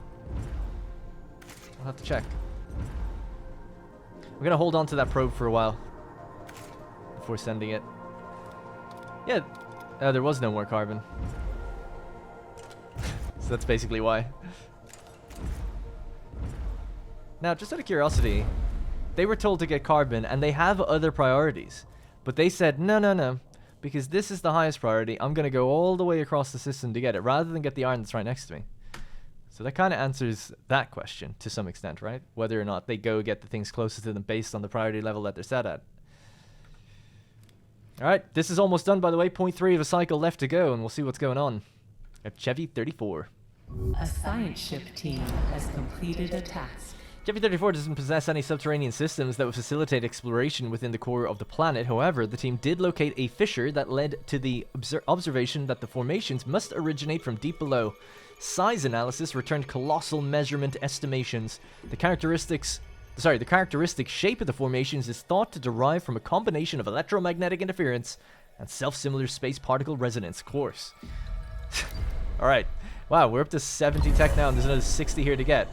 I'll have to check. I'm gonna hold on to that probe for a while before sending it. Yeah, there was no more carbon. So that's basically why. Now, just out of curiosity, they were told to get carbon and they have other priorities. But they said, no, no, no, because this is the highest priority. I'm going to go all the way across the system to get it, rather than get the iron that's right next to me. So that kind of answers that question to some extent, right? Whether or not they go get the things closest to them based on the priority level that they're set at. Alright, this is almost done, by the way. 0.3 of a cycle left to go, and we'll see what's going on. At Chevy 34. A science ship team has completed a task. Chevy 34 doesn't possess any subterranean systems that would facilitate exploration within the core of the planet. However, the team did locate a fissure that led to the observation that the formations must originate from deep below. Size analysis returned colossal measurement estimations. The characteristic shape of the formations is thought to derive from a combination of electromagnetic interference and self-similar space particle resonance. Of course. Alright. Wow, we're up to 70 tech now, and there's another 60 here to get.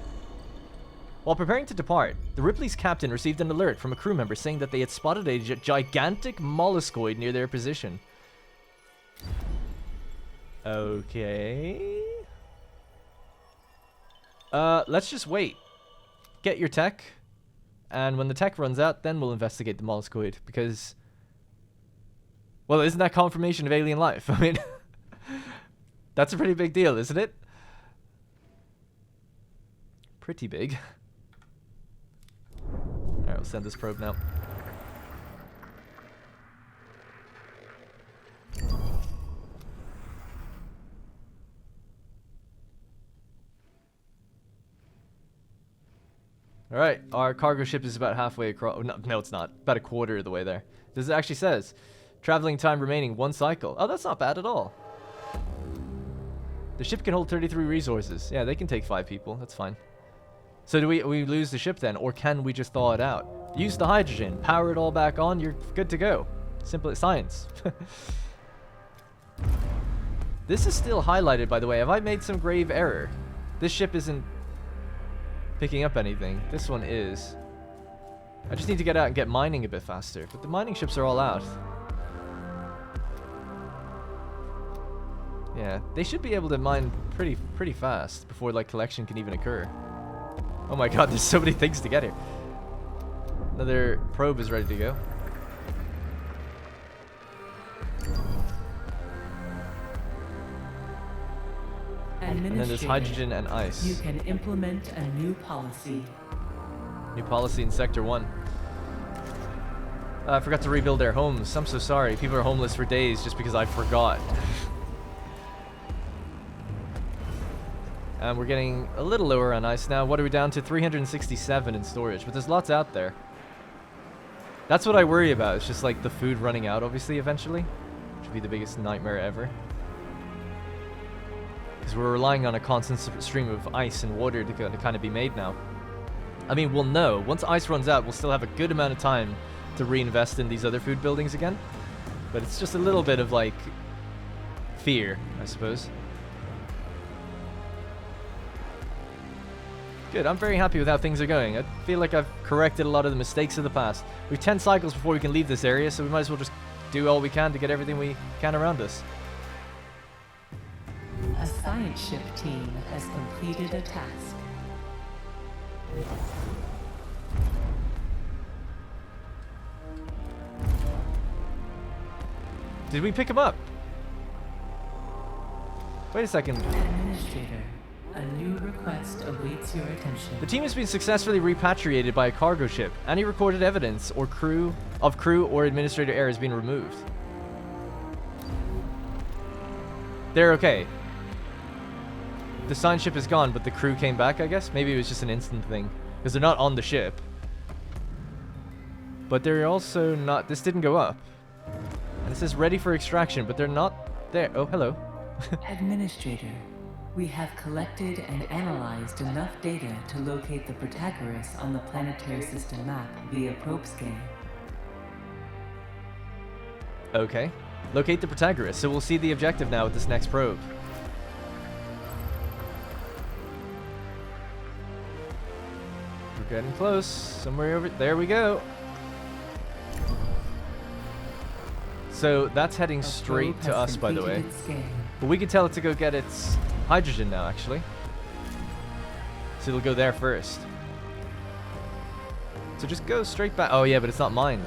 While preparing to depart, the Ripley's captain received an alert from a crew member saying that they had spotted a gigantic molluscoid near their position. Okay. Let's just wait. Get your tech. And when the tech runs out, then we'll investigate the molluscoid. Because, well, isn't that confirmation of alien life? I mean, that's a pretty big deal, isn't it? Pretty big. Alright, we'll send this probe now. Alright, our cargo ship is about halfway across. Oh, no, it's not. About a quarter of the way there. This actually says, traveling time remaining 1 cycle. Oh, that's not bad at all. The ship can hold 33 resources. Yeah, they can take 5 people. That's fine. So do we lose the ship then? Or can we just thaw it out? Use the hydrogen. Power it all back on. You're good to go. Simple as science. This is still highlighted, by the way. Have I made some grave error? This ship isn't picking up anything. This one is. I just need to get out and get mining a bit faster. But the mining ships are all out. Yeah, they should be able to mine pretty fast before like collection can even occur. Oh my god, there's so many things to get here. Another probe is ready to go. And then there's hydrogen and ice. You can implement a new policy. New policy in Sector 1. I forgot to rebuild their homes. I'm so sorry. People are homeless for days just because I forgot. And we're getting a little lower on ice now. What are we down to? 367 in storage. But there's lots out there. That's what I worry about. It's just like the food running out, obviously, eventually. Which would be the biggest nightmare ever. Because we're relying on a constant stream of ice and water to kind of be made now. I mean, we'll know. Once ice runs out, we'll still have a good amount of time to reinvest in these other food buildings again. But it's just a little bit of, like, fear, I suppose. Good, I'm very happy with how things are going. I feel like I've corrected a lot of the mistakes of the past. We've 10 cycles before we can leave this area, so we might as well just do all we can to get everything we can around us. A science ship team has completed a task. Did we pick him up? Wait a second. Administrator, a new request awaits your attention. The team has been successfully repatriated by a cargo ship. Any recorded evidence or crew or administrator error has been removed. They're okay. The science ship is gone, but the crew came back, I guess? Maybe it was just an instant thing. Because they're not on the ship. But they're also not... This didn't go up. And it says ready for extraction, but they're not there. Oh, hello. Administrator, we have collected and analyzed enough data to locate the Protagoras on the planetary system map via probe scan. Okay. Locate the Protagoras. So we'll see the objective now with this next probe. We're getting close. Somewhere over... There we go. So that's heading straight to us, by the way. But we can tell it to go get its hydrogen now, actually. So it'll go there first. So just go straight back. Oh yeah, but it's not mined.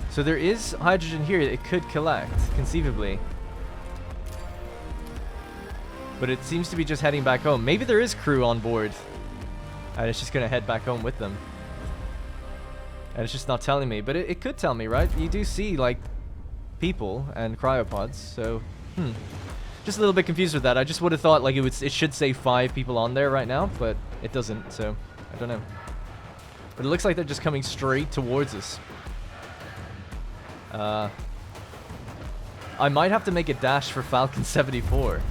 So there is hydrogen here that it could collect, conceivably. But it seems to be just heading back home. Maybe there is crew on board. And it's just going to head back home with them. And it's just not telling me. But it could tell me, right? You do see, like, people and cryopods. So, just a little bit confused with that. I just would have thought, like, it should say 5 people on there right now. But it doesn't, so I don't know. But it looks like they're just coming straight towards us. I might have to make a dash for Falcon 74.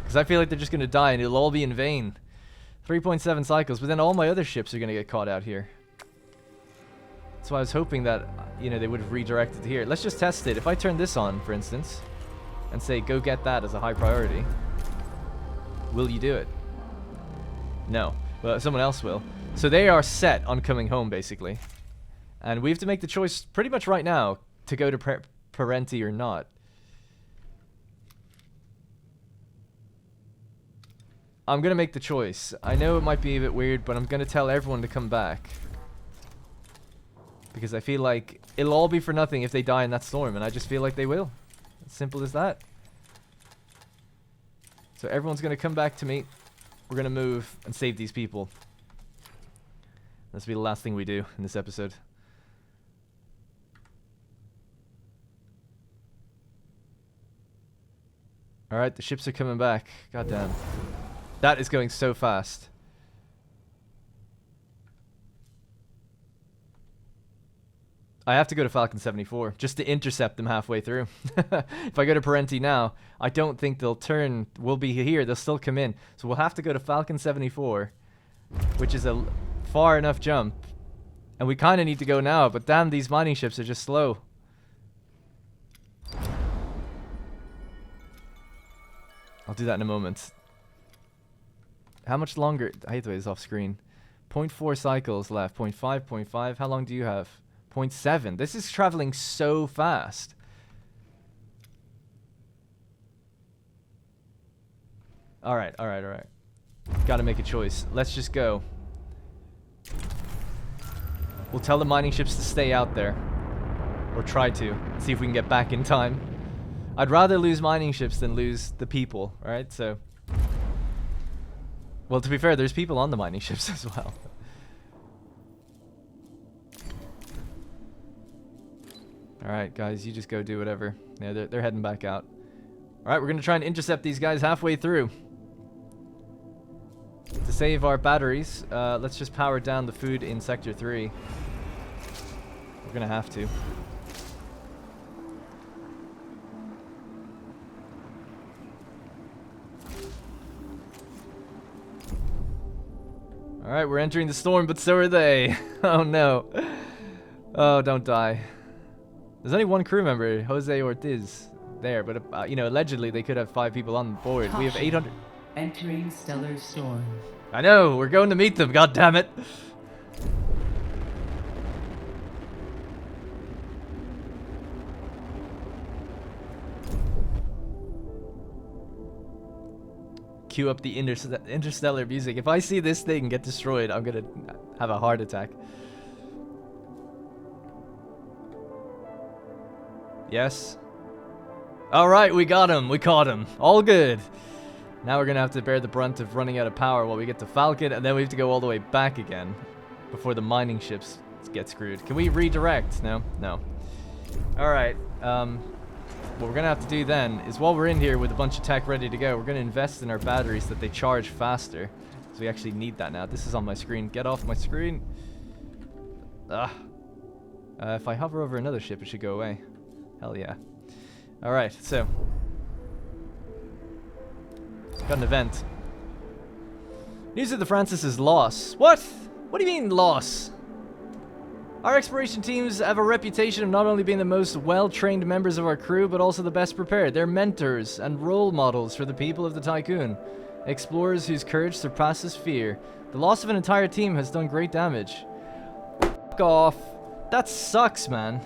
Because I feel like they're just going to die and it'll all be in vain. 3.7 cycles, but then all my other ships are going to get caught out here. So I was hoping that, you know, they would have redirected here. Let's just test it. If I turn this on, for instance, and say, go get that as a high priority, will you do it? No. Well, someone else will. So they are set on coming home, basically. And we have to make the choice pretty much right now to go to Parenti or not. I'm going to make the choice. I know it might be a bit weird, but I'm going to tell everyone to come back. Because I feel like it'll all be for nothing if they die in that storm, and I just feel like they will. As simple as that. So everyone's going to come back to me. We're going to move and save these people. This will be the last thing we do in this episode. Alright, the ships are coming back. God damn. That is going so fast. I have to go to Falcon 74 just to intercept them halfway through. If I go to Parenti now, I don't think they'll turn. We'll be here. They'll still come in. So we'll have to go to Falcon 74, which is a far enough jump. And we kind of need to go now, but damn, these mining ships are just slow. I'll do that in a moment. How much longer? I hate the way it's off screen. 0.4 cycles left. 0.5, 0.5. How long do you have? 0.7. This is traveling so fast. Alright, alright, alright. Gotta make a choice. Let's just go. We'll tell the mining ships to stay out there. Or try to. See if we can get back in time. I'd rather lose mining ships than lose the people, right? So... Well, to be fair, there's people on the mining ships as well. Alright, guys, you just go do whatever. Yeah, they're heading back out. Alright, we're gonna try and intercept these guys halfway through. To save our batteries, let's just power down the food in Sector 3. We're gonna have to. Alright, we're entering the storm, but so are they. Oh no. Oh, don't die. There's only one crew member, Jose Ortiz, there, but you know, allegedly they could have 5 people on board. We have 800. Entering stellar storm. I know, we're going to meet them, god damn it. Cue up the interstellar music. If I see this thing get destroyed, I'm gonna have a heart attack. Yes. Alright, we got him. We caught him. All good. Now we're gonna have to bear the brunt of running out of power while we get to Falcon, and then we have to go all the way back again before the mining ships get screwed. Can we redirect? No? No. Alright, what we're gonna have to do then is, while we're in here with a bunch of tech ready to go, we're gonna invest in our batteries so that they charge faster. So we actually need that now. This is on my screen. Get off my screen. Ugh. If I hover over another ship, it should go away. Hell yeah. Alright, so. Got an event. News of the Francis's loss. What? What do you mean, loss? Our exploration teams have a reputation of not only being the most well-trained members of our crew, but also the best prepared. They're mentors and role models for the people of the Tycoon. Explorers whose courage surpasses fear. The loss of an entire team has done great damage. F*** off. That sucks, man.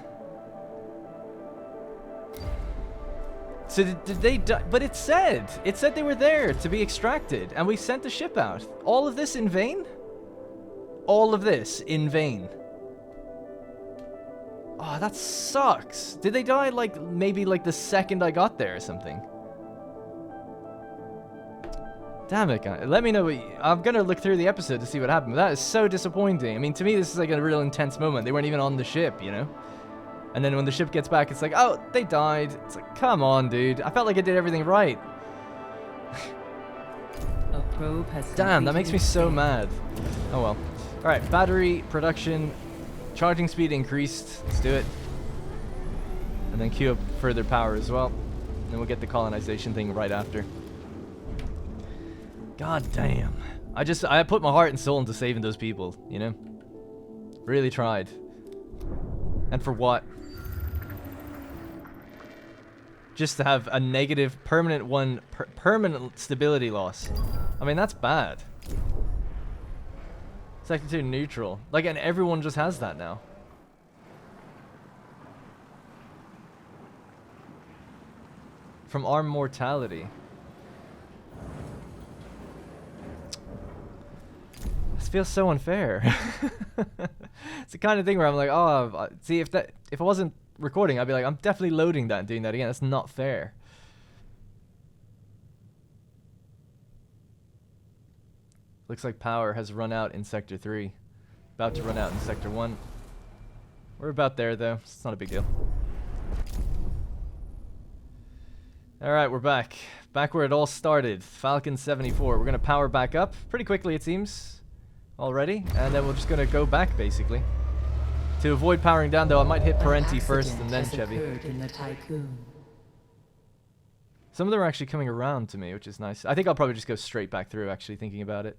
So did they die? But it said they were there to be extracted, and we sent the ship out. All of this in vain? All of this in vain. Oh, that sucks. Did they die, like, maybe, like, the second I got there or something? Damn it, guys. Let me know I'm gonna look through the episode to see what happened, but that is so disappointing. I mean, to me, this is, like, a real intense moment. They weren't even on the ship, you know? And then when the ship gets back, it's like, oh, they died. It's like, come on, dude. I felt like I did everything right. A probe has Damn, that makes me so mad. Oh, well. Alright, battery production. Charging speed increased. Let's do it. And then queue up further power as well. And then we'll get the colonization thing right after. God damn. I put my heart and soul into saving those people, you know? Really tried. And for what? Just to have a negative permanent permanent stability loss. I mean, that's bad. Sector 2 neutral. Like, and everyone just has that now. From our mortality. This feels so unfair. It's the kind of thing where I'm like, oh, see, if I wasn't recording, I'd be like, I'm definitely loading that and doing that again. That's not fair. Looks like power has run out in Sector 3. About to run out in Sector 1. We're about there, though. It's not a big deal. Alright, we're back. Back where it all started. Falcon 74. We're going to power back up pretty quickly, it seems. Already. And then we're just going to go back, basically. To avoid powering down, though, I might hit Parenti first and then Chevy. In the Tycoon. Some of them are actually coming around to me, which is nice. I think I'll probably just go straight back through, actually, thinking about it.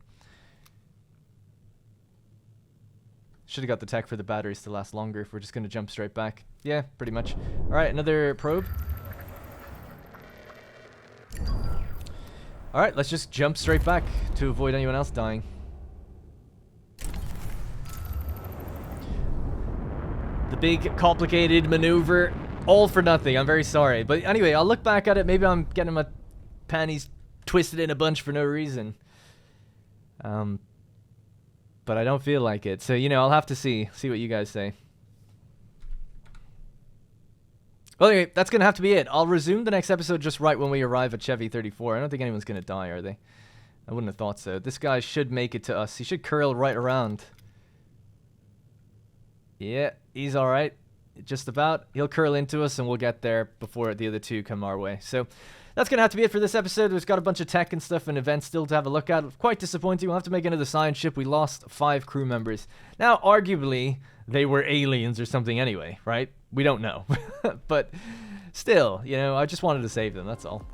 Should have got the tech for the batteries to last longer if we're just going to jump straight back. Yeah, pretty much. Alright, another probe. Alright, let's just jump straight back to avoid anyone else dying. The big, complicated maneuver, all for nothing. I'm very sorry. But anyway, I'll look back at it. Maybe I'm getting my panties twisted in a bunch for no reason. But I don't feel like it. So, you know, I'll have to see what you guys say. Well, anyway, that's going to have to be it. I'll resume the next episode just right when we arrive at Chevy 34. I don't think anyone's going to die, are they? I wouldn't have thought so. This guy should make it to us. He should curl right around. Yeah, he's alright. just about. He'll curl into us and we'll get there before the other two come our way. So that's going to have to be it for this episode. We've got a bunch of tech and stuff and events still to have a look at. Quite disappointing. We'll have to make another science ship. We lost 5 crew members. Now, arguably, they were aliens or something anyway, right? We don't know. But still, you know, I just wanted to save them, that's all.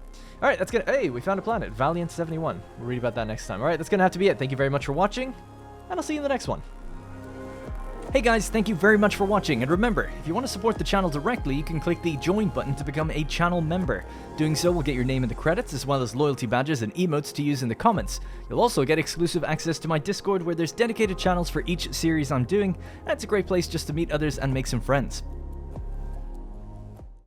All right, that's gonna... Hey, we found a planet. Valiant 71. We'll read about that next time. All right, that's going to have to be it. Thank you very much for watching, and I'll see you in the next one. Hey guys, thank you very much for watching, and remember, if you want to support the channel directly, you can click the join button to become a channel member. Doing so will get your name in the credits, as well as loyalty badges and emotes to use in the comments. You'll also get exclusive access to my Discord, where there's dedicated channels for each series I'm doing, and it's a great place just to meet others and make some friends.